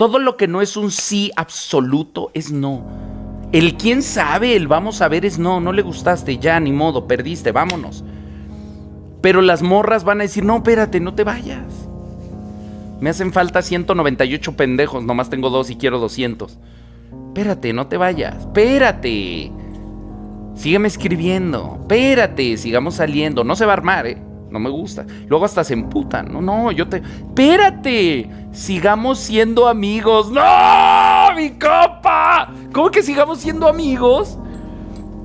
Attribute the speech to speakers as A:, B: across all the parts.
A: Todo lo que no es un sí absoluto es no. El quién sabe, el vamos a ver es no. No le gustaste, ya, ni modo, perdiste, vámonos. Pero las morras van a decir, no, espérate, no te vayas. Me hacen falta 198 pendejos, nomás tengo 2 y quiero 200. Espérate, no te vayas, espérate. Sígueme escribiendo, espérate, sigamos saliendo. No se va a armar, no me gusta. Luego hasta se emputan. Espérate, sigamos siendo amigos. ¡No, mi compa! ¿Cómo que sigamos siendo amigos?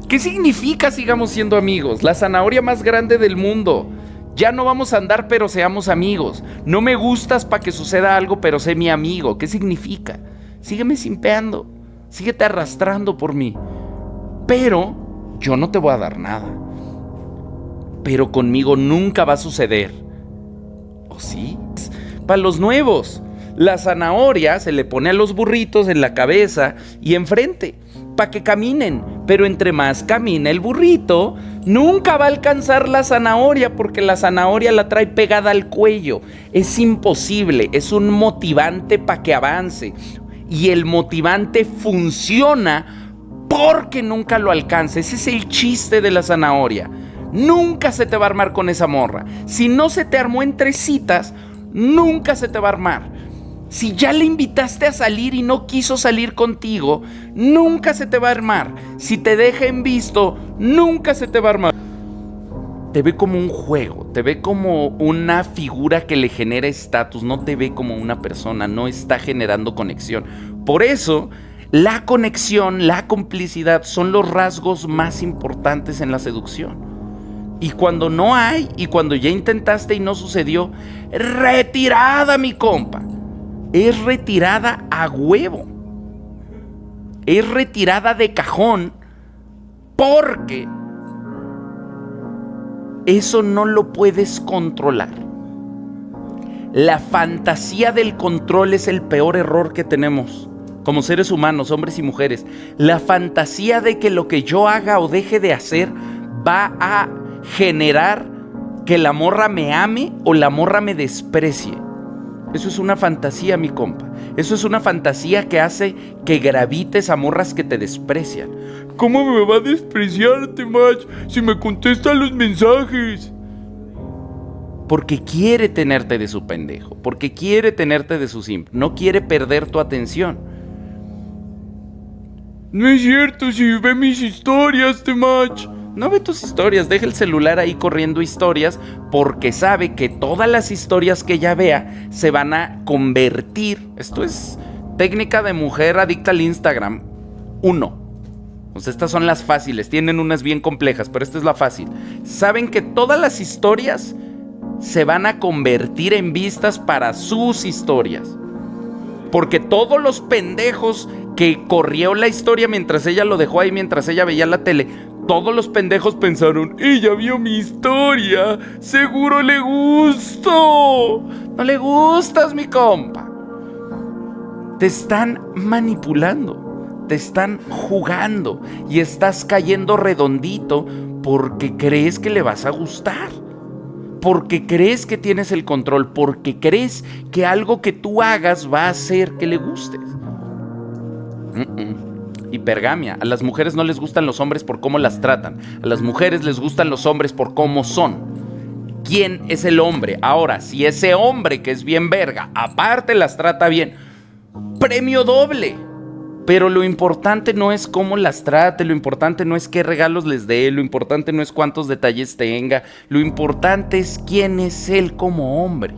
A: ¿Qué significa sigamos siendo amigos? La zanahoria más grande del mundo. Ya no vamos a andar, pero seamos amigos. No me gustas para que suceda algo, pero sé mi amigo. ¿Qué significa? Sígueme simpeando. Síguete arrastrando por mí. Pero yo no te voy a dar nada. Pero conmigo nunca va a suceder. ¿O sí? Para los nuevos, la zanahoria se le pone a los burritos en la cabeza y enfrente, para que caminen. Pero entre más camina el burrito, nunca va a alcanzar la zanahoria, porque la zanahoria la trae pegada al cuello. Es imposible, es un motivante para que avance. Y el motivante funciona porque nunca lo alcance. Ese es el chiste de la zanahoria. Nunca se te va a armar con esa morra. Si no se te armó en 3 citas, nunca se te va a armar. Si ya le invitaste a salir y no quiso salir contigo, nunca se te va a armar. Si te deja en visto, nunca se te va a armar. Te ve como un juego, te ve como una figura que le genera estatus, no te ve como una persona, no está generando conexión. Por eso, la conexión, la complicidad son los rasgos más importantes en la seducción. Y cuando no hay, y cuando ya intentaste y no sucedió, retirada, mi compa. Es retirada a huevo. Es retirada de cajón, porque eso no lo puedes controlar. La fantasía del control es el peor error que tenemos como seres humanos, hombres y mujeres. La fantasía de que lo que yo haga o deje de hacer va a generar que la morra me ame o la morra me desprecie. Eso es una fantasía, mi compa. Eso es una fantasía que hace que gravites a morras que te desprecian. ¿Cómo me va a despreciar, Temach, si me contesta los mensajes? Porque quiere tenerte de su pendejo, porque quiere tenerte de su simp, no quiere perder tu atención. No es cierto, si ve mis historias, Temach. No ve tus historias, deja el celular ahí corriendo historias, porque sabe que todas las historias que ella vea se van a convertir. Esto es técnica de mujer adicta al Instagram 1. Pues estas son las fáciles, tienen unas bien complejas, pero esta es la fácil. Saben que todas las historias se van a convertir en vistas para sus historias, porque todos los pendejos que corrió la historia mientras ella lo dejó ahí, mientras ella veía la tele, todos los pendejos pensaron, ella vio mi historia, seguro le gusto. No le gustas, mi compa. Te están manipulando, te están jugando y estás cayendo redondito porque crees que le vas a gustar, porque crees que tienes el control, porque crees que algo que tú hagas va a hacer que le gustes. Hipergamia. A las mujeres no les gustan los hombres por cómo las tratan. A las mujeres les gustan los hombres por cómo son. ¿Quién es el hombre? Ahora, si ese hombre que es bien verga, aparte las trata bien, premio doble. Pero lo importante no es cómo las trate, lo importante no es qué regalos les dé, lo importante no es cuántos detalles tenga, lo importante es quién es él como hombre.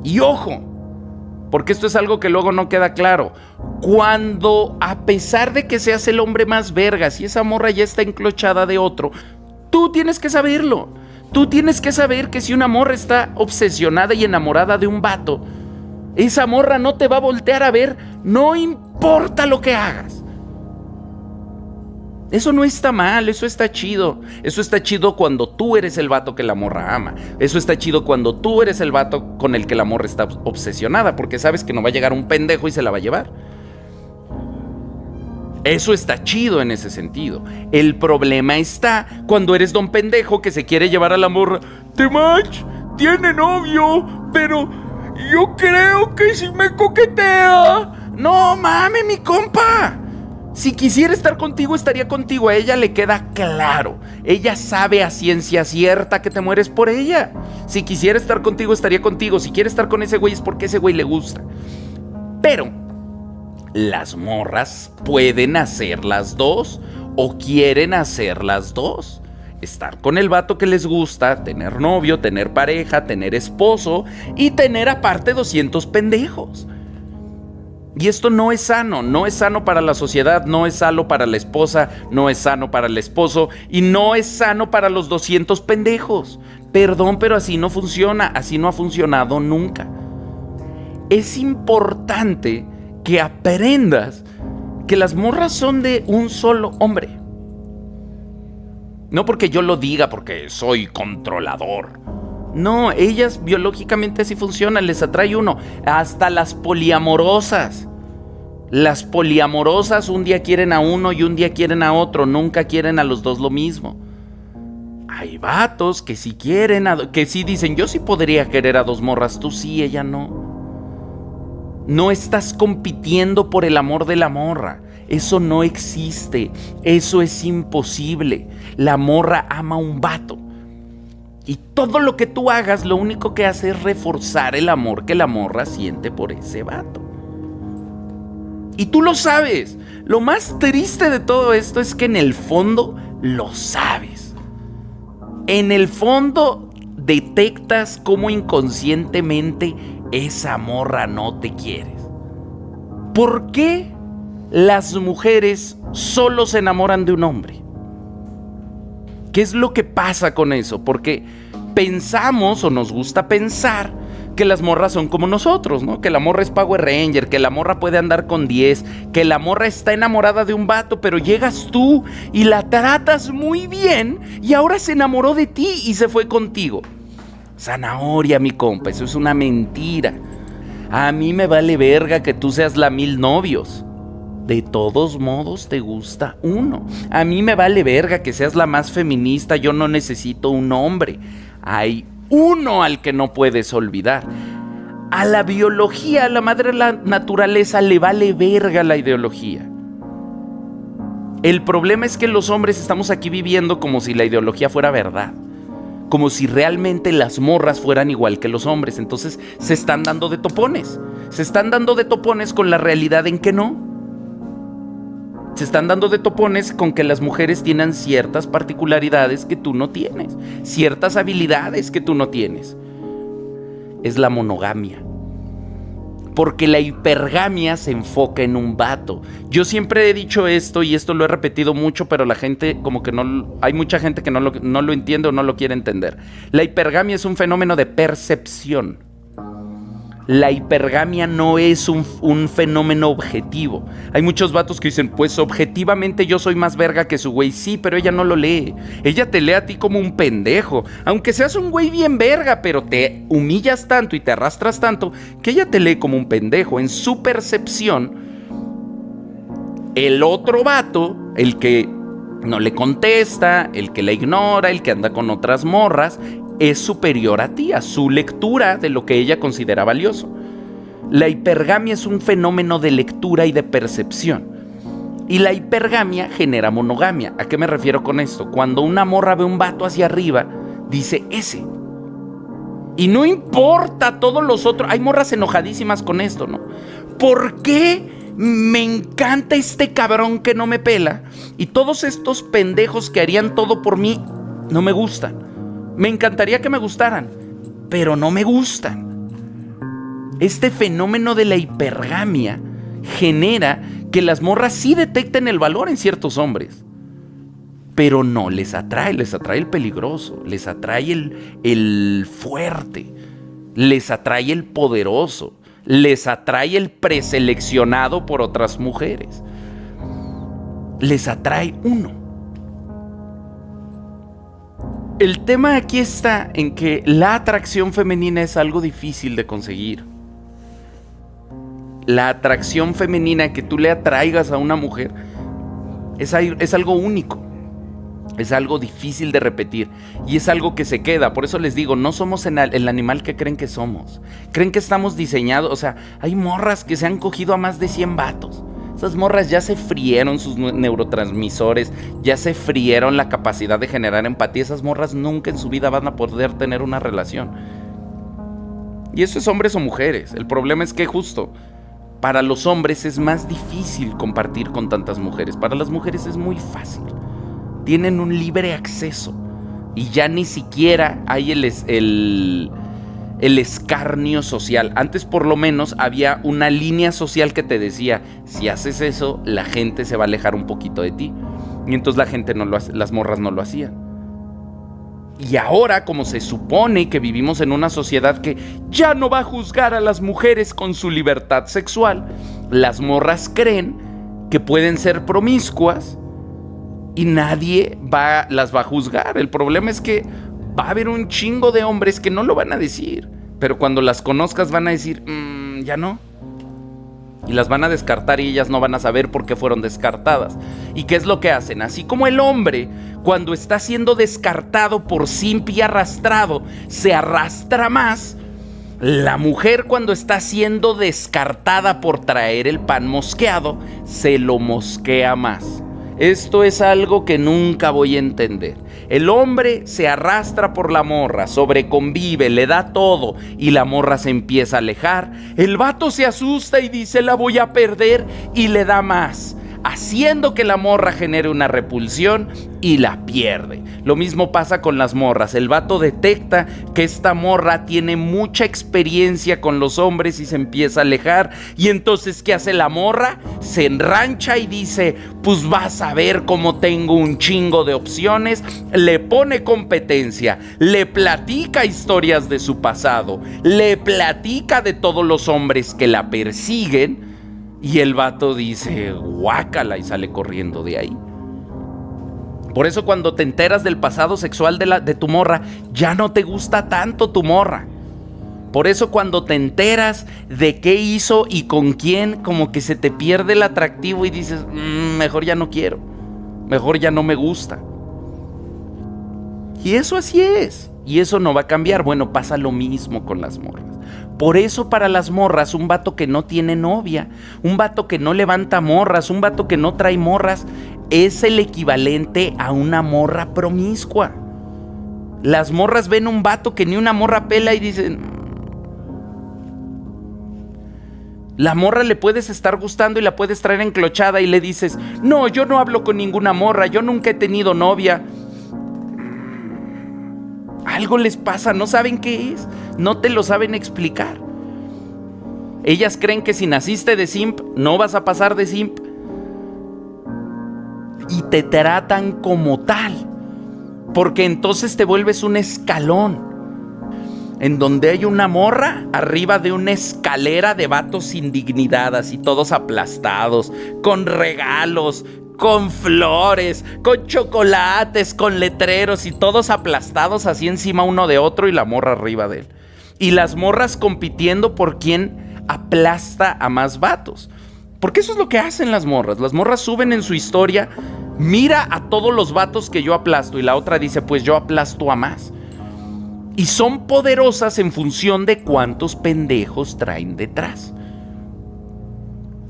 A: Y ojo, porque esto es algo que luego no queda claro. Cuando, a pesar de que seas el hombre más verga, si esa morra ya está enclochada de otro, tú tienes que saberlo. Tú tienes que saber que si una morra está obsesionada y enamorada de un vato, esa morra no te va a voltear a ver, no importa lo que hagas. Eso no está mal, eso está chido. Eso está chido cuando tú eres el vato que la morra ama. Eso está chido cuando tú eres el vato con el que la morra está obsesionada, porque sabes que no va a llegar un pendejo y se la va a llevar. Eso está chido en ese sentido. El problema está cuando eres don pendejo que se quiere llevar a la morra. Temach tiene novio, pero yo creo que si me coquetea. No mames, mi compa. Si quisiera estar contigo, estaría contigo. A ella le queda claro. Ella sabe a ciencia cierta que te mueres por ella. Si quisiera estar contigo, estaría contigo. Si quiere estar con ese güey es porque ese güey le gusta. Pero las morras pueden hacer las dos o quieren hacer las dos. Estar con el vato que les gusta, tener novio, tener pareja, tener esposo y tener aparte 200 pendejos. Y esto no es sano, no es sano para la sociedad, no es sano para la esposa, no es sano para el esposo y no es sano para los 200 pendejos. Perdón, pero así no funciona, así no ha funcionado nunca. Es importante que aprendas que las morras son de un solo hombre. No porque yo lo diga, porque soy controlador. No, ellas biológicamente así funcionan, les atrae uno. Hasta las poliamorosas. Las poliamorosas un día quieren a uno y un día quieren a otro. Nunca quieren a los dos lo mismo. Hay vatos que sí quieren, que sí dicen, yo sí podría querer a dos morras, tú sí, ella no. No estás compitiendo por el amor de la morra. Eso no existe. Eso es imposible. La morra ama a un vato. Y todo lo que tú hagas, lo único que hace es reforzar el amor que la morra siente por ese vato. Y tú lo sabes. Lo más triste de todo esto es que en el fondo lo sabes. En el fondo detectas cómo inconscientemente esa morra no te quiere. ¿Por qué las mujeres solo se enamoran de un hombre? ¿Qué es lo que pasa con eso? Porque pensamos o nos gusta pensar que las morras son como nosotros, ¿no? Que la morra es Power Ranger, que la morra puede andar con 10, que la morra está enamorada de un vato, pero llegas tú y la tratas muy bien y ahora se enamoró de ti y se fue contigo. Zanahoria, mi compa, eso es una mentira. A mí me vale verga que tú seas la 1000 novios. De todos modos te gusta uno. A mí me vale verga que seas la más feminista, yo no necesito un hombre. Hay uno al que no puedes olvidar. A la biología, a la madre de la naturaleza le vale verga la ideología. El problema es que los hombres estamos aquí viviendo como si la ideología fuera verdad. Como si realmente las morras fueran igual que los hombres. Entonces se están dando de topones. Se están dando de topones con la realidad en que no. Se están dando de topones con que las mujeres tienen ciertas particularidades que tú no tienes, ciertas habilidades que tú no tienes. Es la monogamia. Porque la hipergamia se enfoca en un vato. Yo siempre he dicho esto y esto lo he repetido mucho, pero la gente como que no... Hay mucha gente que no lo entiende o no lo quiere entender. La hipergamia es un fenómeno de percepción. La hipergamia no es un fenómeno objetivo. Hay muchos vatos que dicen, pues objetivamente yo soy más verga que su güey. Sí, pero ella no lo lee. Ella te lee a ti como un pendejo. Aunque seas un güey bien verga, pero te humillas tanto y te arrastras tanto que ella te lee como un pendejo. En su percepción, el otro vato, el que no le contesta, el que la ignora, el que anda con otras morras, es superior a ti, a su lectura de lo que ella considera valioso. La hipergamia es un fenómeno de lectura y de percepción. Y la hipergamia genera monogamia. ¿A qué me refiero con esto? Cuando una morra ve un vato hacia arriba, dice ese. Y no importa todos los otros. Hay morras enojadísimas con esto, ¿no? ¿Por qué me encanta este cabrón que no me pela? Y todos estos pendejos que harían todo por mí no me gustan. Me encantaría que me gustaran, pero no me gustan. Este fenómeno de la hipergamia genera que las morras sí detecten el valor en ciertos hombres, pero no les atrae el peligroso, les atrae el fuerte, les atrae el poderoso, les atrae el preseleccionado por otras mujeres, les atrae uno. El tema aquí está en que la atracción femenina es algo difícil de conseguir. La atracción femenina, que tú le atraigas a una mujer, es algo único. Es algo difícil de repetir y es algo que se queda. Por eso les digo, no somos el animal que creen que somos. Creen que estamos diseñados. O sea, hay morras que se han cogido a más de 100 vatos. Esas morras ya se frieron sus neurotransmisores, ya se frieron la capacidad de generar empatía. Esas morras nunca en su vida van a poder tener una relación. Y eso es hombres o mujeres. El problema es que justo para los hombres es más difícil compartir con tantas mujeres. Para las mujeres es muy fácil. Tienen un libre acceso y ya ni siquiera hay el escarnio social. Antes por lo menos había una línea social que te decía, si haces eso, la gente se va a alejar un poquito de ti. Y entonces la gente las morras no lo hacían. Y ahora, como se supone que vivimos en una sociedad que ya no va a juzgar a las mujeres con su libertad sexual, las morras creen que pueden ser promiscuas y nadie las va a juzgar. El problema es que va a haber un chingo de hombres que no lo van a decir, pero cuando las conozcas van a decir, ya no. Y las van a descartar y ellas no van a saber por qué fueron descartadas. ¿Y qué es lo que hacen? Así como el hombre, cuando está siendo descartado por simp y arrastrado, se arrastra más, la mujer cuando está siendo descartada por traer el pan mosqueado, se lo mosquea más. Esto es algo que nunca voy a entender. El hombre se arrastra por la morra, sobreconvive, le da todo y la morra se empieza a alejar. El vato se asusta y dice, la voy a perder, y le da más, haciendo que la morra genere una repulsión y la pierde. Lo mismo pasa con las morras. El vato detecta que esta morra tiene mucha experiencia con los hombres y se empieza a alejar. Y entonces, ¿qué hace la morra? Se enrancha y dice, pues vas a ver cómo tengo un chingo de opciones. Le pone competencia, le platica historias de su pasado, le platica de todos los hombres que la persiguen. Y el vato dice, guácala, y sale corriendo de ahí. Por eso cuando te enteras del pasado sexual de tu morra, ya no te gusta tanto tu morra. Por eso cuando te enteras de qué hizo y con quién, como que se te pierde el atractivo y dices, mejor ya no quiero, mejor ya no me gusta. Y eso así es. Y eso no va a cambiar. Bueno, pasa lo mismo con las morras. Por eso para las morras, un vato que no tiene novia, un vato que no levanta morras, un vato que no trae morras, es el equivalente a una morra promiscua. Las morras ven un vato que ni una morra pela y dicen, la morra le puedes estar gustando y la puedes traer enclochada y le dices, no, yo no hablo con ninguna morra, yo nunca he tenido novia. Algo les pasa, no saben qué es, no te lo saben explicar. Ellas creen que si naciste de simp, no vas a pasar de simp. Y te tratan como tal, porque entonces te vuelves un escalón, en donde hay una morra arriba de una escalera de vatos sin dignidad, así todos aplastados, con regalos, con flores, con chocolates, con letreros y todos aplastados así encima uno de otro y la morra arriba de él. Y las morras compitiendo por quién aplasta a más vatos. Porque eso es lo que hacen las morras. Las morras suben en su historia, mira a todos los vatos que yo aplasto, y la otra dice, pues yo aplasto a más. Y son poderosas en función de cuántos pendejos traen detrás.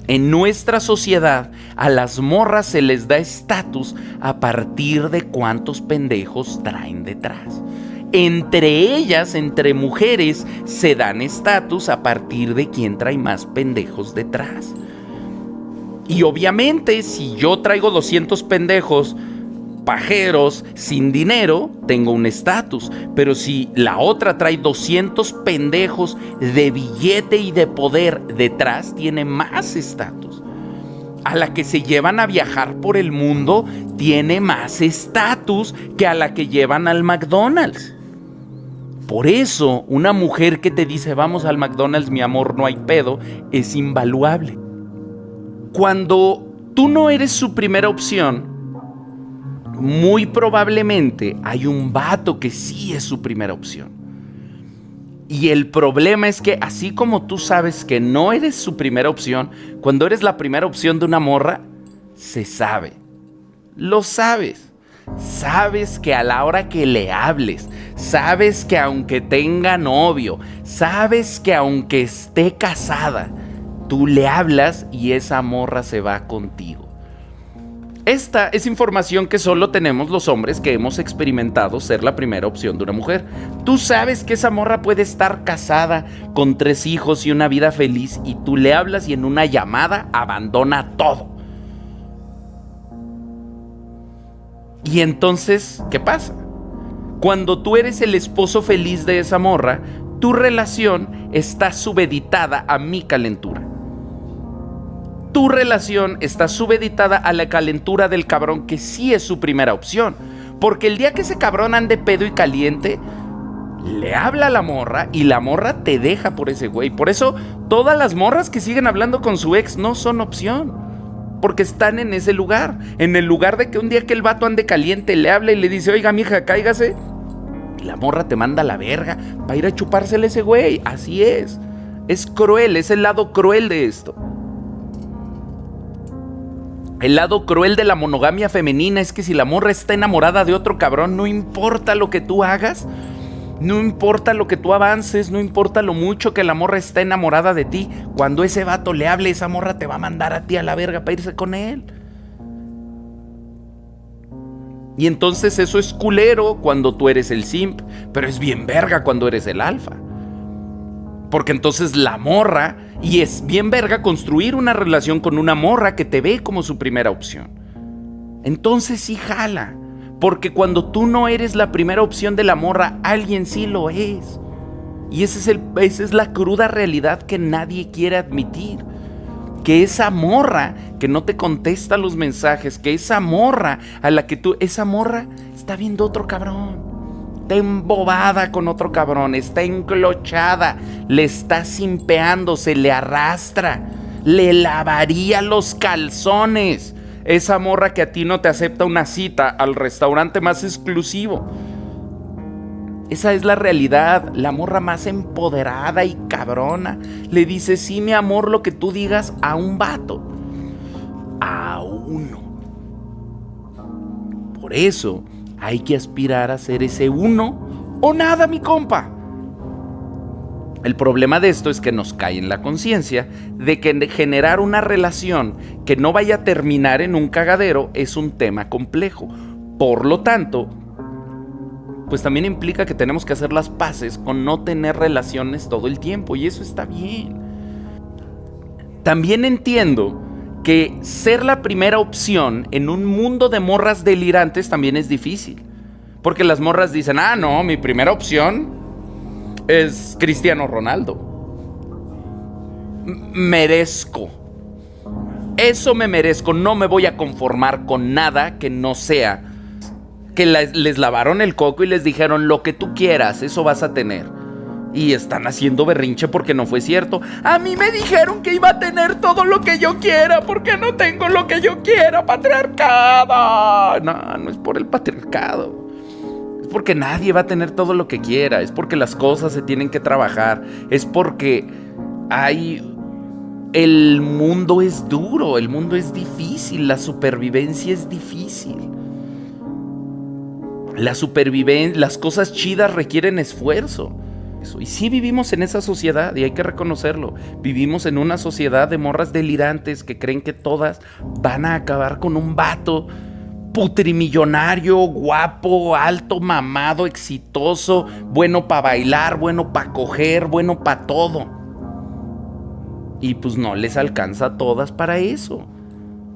A: En nuestra sociedad, a las morras se les da estatus a partir de cuántos pendejos traen detrás. Entre ellas, entre mujeres, se dan estatus a partir de quién trae más pendejos detrás. Y obviamente, si yo traigo 200 pendejos pajeros sin dinero, tengo un estatus. Pero si la otra trae 200 pendejos de billete y de poder detrás, tiene más estatus. A la que se llevan a viajar por el mundo, tiene más estatus que a la que llevan al McDonald's. Por eso, una mujer que te dice, vamos al McDonald's, mi amor, no hay pedo, es invaluable. Cuando tú no eres su primera opción, muy probablemente hay un vato que sí es su primera opción. Y el problema es que así como tú sabes que no eres su primera opción, cuando eres la primera opción de una morra, se sabe. Lo sabes. sabes que a la hora que le hables, sabes que aunque tenga novio, sabes que aunque esté casada, tú le hablas y esa morra se va contigo. Esta es información que solo tenemos los hombres que hemos experimentado ser la primera opción de una mujer. Tú sabes que esa morra puede estar casada con 3 hijos y una vida feliz, y tú le hablas y en una llamada abandona todo. Y entonces, ¿qué pasa? Cuando tú eres el esposo feliz de esa morra, tu relación está subeditada a mi calentura. Tu relación está subeditada a la calentura del cabrón que sí es su primera opción. Porque el día que ese cabrón ande pedo y caliente, le habla a la morra y la morra te deja por ese güey. Por eso todas las morras que siguen hablando con su ex no son opción, porque están en ese lugar. En el lugar de que un día que el vato ande caliente, le habla y le dice: oiga, mija, cáigase, y la morra te manda a la verga para ir a chupársele a ese güey. Así es. Es cruel, es el lado cruel de esto. El lado cruel de la monogamia femenina es que si la morra está enamorada de otro cabrón, no importa lo que tú hagas, no importa lo que tú avances, no importa lo mucho que la morra está enamorada de ti, cuando ese vato le hable, esa morra te va a mandar a ti a la verga para irse con él. Y entonces eso es culero cuando tú eres el simp, pero es bien verga cuando eres el alfa. Porque entonces la morra, y es bien verga construir una relación con una morra que te ve como su primera opción. Entonces sí jala, porque cuando tú no eres la primera opción de la morra, alguien sí lo es. Y esa es la cruda realidad que nadie quiere admitir. Que esa morra que no te contesta los mensajes, que esa morra a la que esa morra está viendo otro cabrón. Está embobada con otro cabrón, está enclochada, le está simpeando, se le arrastra, le lavaría los calzones. Esa morra que a ti no te acepta una cita al restaurante más exclusivo. Esa es la realidad. La morra más empoderada y cabrona le dice: sí, mi amor, lo que tú digas, a un vato. A uno. Por eso hay que aspirar a ser ese uno o nada, mi compa. El problema de esto es que nos cae en la conciencia de que generar una relación que no vaya a terminar en un cagadero es un tema complejo. Por lo tanto, pues también implica que tenemos que hacer las paces con no tener relaciones todo el tiempo, y eso está bien. También entiendo que ser la primera opción en un mundo de morras delirantes también es difícil. Porque las morras dicen: ah, no, mi primera opción es Cristiano Ronaldo. Merezco. Eso me merezco. No me voy a conformar con nada que no sea que les lavaron el coco y les dijeron: lo que tú quieras, eso vas a tener. Y están haciendo berrinche porque no fue cierto. A mí me dijeron que iba a tener todo lo que yo quiera, porque no tengo lo que yo quiera, patriarcado. No, no es por el patriarcado. Es porque nadie va a tener todo lo que quiera. Es porque las cosas se tienen que trabajar. Es porque el mundo es duro, el mundo es difícil, la supervivencia es difícil. Las cosas chidas requieren esfuerzo. Y sí vivimos en esa sociedad, y hay que reconocerlo. Vivimos en una sociedad de morras delirantes que creen que todas van a acabar con un vato putrimillonario, guapo, alto, mamado, exitoso, bueno para bailar, bueno para coger, bueno para todo. Y pues no les alcanza a todas para eso.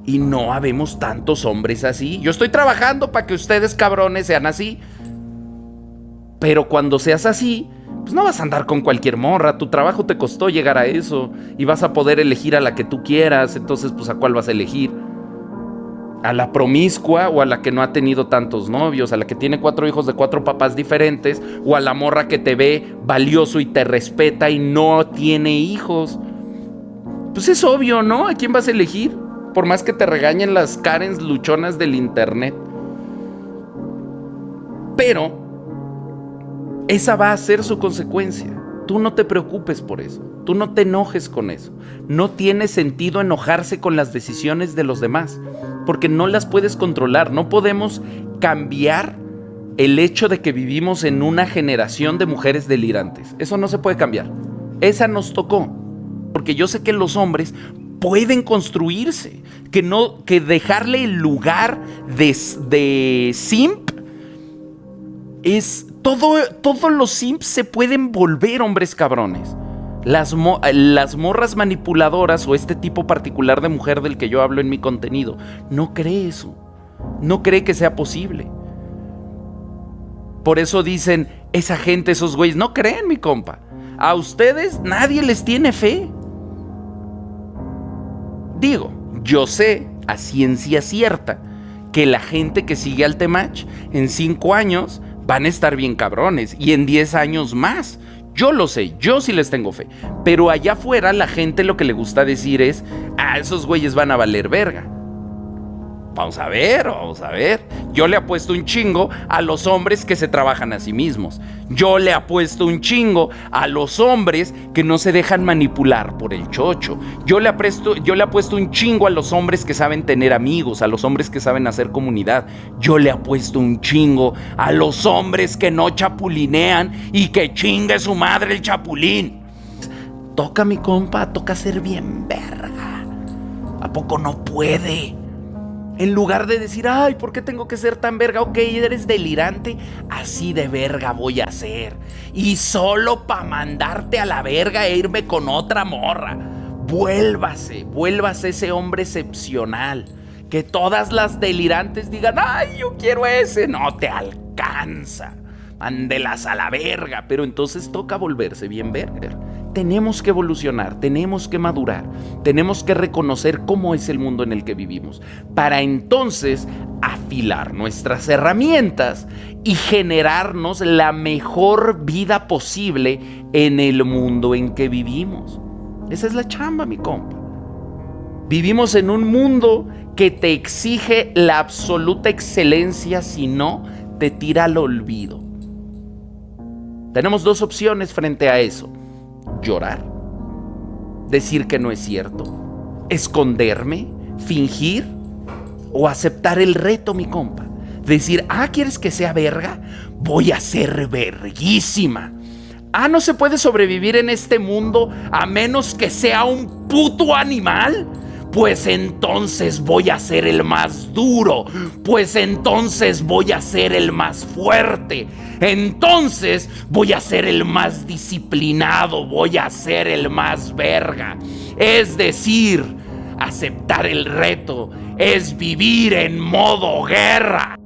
A: Y no habemos tantos hombres así. Yo estoy trabajando para que ustedes, cabrones, sean así. Pero cuando seas así, pues no vas a andar con cualquier morra. Tu trabajo te costó llegar a eso, y vas a poder elegir a la que tú quieras. Entonces, pues, ¿a cuál vas a elegir? ¿A la promiscua, o a la que no ha tenido tantos novios? ¿A la que tiene 4 hijos de 4 papás diferentes? ¿O a la morra que te ve valioso y te respeta y no tiene hijos? Pues es obvio, ¿no? ¿A quién vas a elegir? Por más que te regañen las Karens luchonas del internet. Pero esa va a ser su consecuencia. Tú no te preocupes por eso. Tú no te enojes con eso. No tiene sentido enojarse con las decisiones de los demás. porque no las puedes controlar. No podemos cambiar el hecho de que vivimos en una generación de mujeres delirantes. Eso no se puede cambiar. Esa nos tocó. Porque yo sé que los hombres pueden construirse, que dejarle el lugar de simp es todos los simps se pueden volver hombres cabrones. Las morras manipuladoras o este tipo particular de mujer del que yo hablo en mi contenido no cree eso, no cree que sea posible. Por eso dicen, esa gente, esos güeyes, no creen, mi compa. A ustedes nadie les tiene fe. Digo, yo sé a ciencia cierta que la gente que sigue al Temach en 5 años van a estar bien cabrones y en 10 años más. Yo lo sé, yo sí les tengo fe. Pero allá afuera la gente lo que le gusta decir es, esos güeyes van a valer verga. Vamos a ver. Yo le apuesto un chingo a los hombres que se trabajan a sí mismos. Yo le apuesto un chingo a los hombres que no se dejan manipular por el chocho. Yo le apuesto un chingo a los hombres que saben tener amigos, a los hombres que saben hacer comunidad. Yo le apuesto un chingo a los hombres que no chapulinean y que chingue su madre el chapulín. Toca, mi compa, toca ser bien verga. ¿A poco no puede? En lugar de decir, ay, ¿por qué tengo que ser tan verga? Ok, eres delirante, así de verga voy a ser. Y solo pa' mandarte a la verga e irme con otra morra. Vuélvase ese hombre excepcional. Que todas las delirantes digan, ay, yo quiero ese. No te alcanza. Mándelas a la verga. Pero entonces toca volverse bien verga. Tenemos que evolucionar, tenemos que madurar, tenemos que reconocer cómo es el mundo en el que vivimos, para entonces afilar nuestras herramientas y generarnos la mejor vida posible en el mundo en que vivimos. Esa es la chamba, mi compa. Vivimos en un mundo que te exige la absoluta excelencia, si no, te tira al olvido. Tenemos 2 opciones frente a eso. Llorar, decir que no es cierto, esconderme, fingir o aceptar el reto, mi compa. Decir, ¿quieres que sea verga? Voy a ser verguísima. ¿No se puede sobrevivir en este mundo a menos que sea un puto animal? Pues entonces voy a ser el más duro, pues entonces voy a ser el más fuerte, entonces voy a ser el más disciplinado, voy a ser el más verga. Es decir, aceptar el reto es vivir en modo guerra.